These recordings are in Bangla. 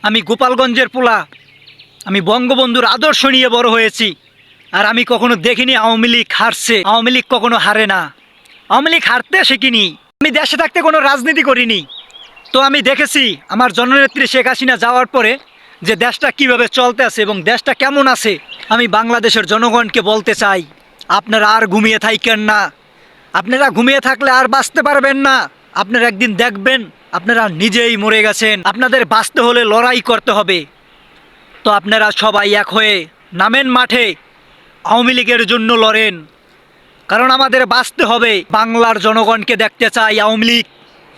আমি গোপালগঞ্জের পোলা। আমি বঙ্গবন্ধুর আদর্শ নিয়ে বড় হয়েছি। আর আমি কখনো দেখিনি আওয়ামী লীগ হারছে। আওয়ামী লীগ কখনো হারে না। আওয়ামী লীগ হারতে শিখিনি। আমি দেশে থাকতে কোনো রাজনীতি করিনি। তো আমি দেখেছি আমার জননেত্রী শেখ হাসিনা যাওয়ার পরে যে দেশটা কিভাবে চলতে আছে এবং দেশটা কেমন আছে। আমি বাংলাদেশের জনগণকে বলতে চাই, আপনারা আর ঘুমিয়ে থাকেন না। আপনারা ঘুমিয়ে থাকলে আর বাঁচতে পারবেন না। আপনারা একদিন দেখবেন আপনারা নিজেই মরে গেছেন। আপনাদের বাঁচতে হলে লড়াই করতে হবে। তো আপনারা সবাই এক হয়ে নামেন মাঠে, আওয়ামী লীগের জন্য লড়েন। কারণ আমাদের বাঁচতে হবে। বাংলার জনগণকে দেখতে চাই। আওয়ামী লীগ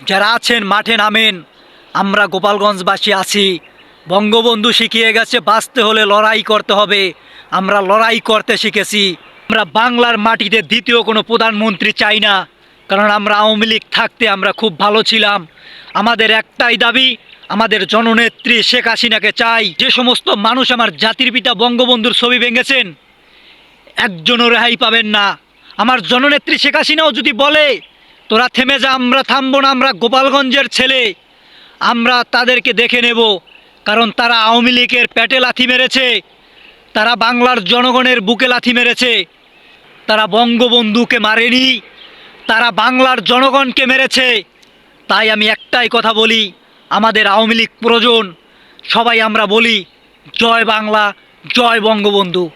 যারা আছেন মাঠে নামেন। আমরা গোপালগঞ্জবাসী আছি। বঙ্গবন্ধু শিখিয়ে গেছে বাঁচতে হলে লড়াই করতে হবে। আমরা লড়াই করতে শিখেছি। আমরা বাংলার মাটিতে দ্বিতীয় কোনো প্রধানমন্ত্রী চাই না। কারণ আমরা আওয়ামী লীগ থাকতে আমরা খুব ভালো ছিলাম। আমাদের একটাই দাবি, আমাদের জননেত্রী শেখ হাসিনাকে চাই। যে সমস্ত মানুষ আমার জাতির পিতা বঙ্গবন্ধুর ছবি ভেঙেছেন, একজনও রেহাই পাবেন না। আমার জননেত্রী শেখ হাসিনাও যদি বলে তোরা থেমে যা, আমরা থামবো না, আমরা গোপালগঞ্জের ছেলে, আমরা তাদেরকে দেখে নেব। কারণ তারা আওয়ামী লীগের পেটে লাথি মেরেছে, তারা বাংলার জনগণের বুকে লাথি মেরেছে। তারা বঙ্গবন্ধুকে মারেনি, তারা বাংলার জনগণকে মেরেছে। তাই আমি একটাই কথা বলি, আমাদের আওয়ামী লীগ প্রয়োজন। সবাই আমরা বলি জয় বাংলা, জয় বঙ্গবন্ধু।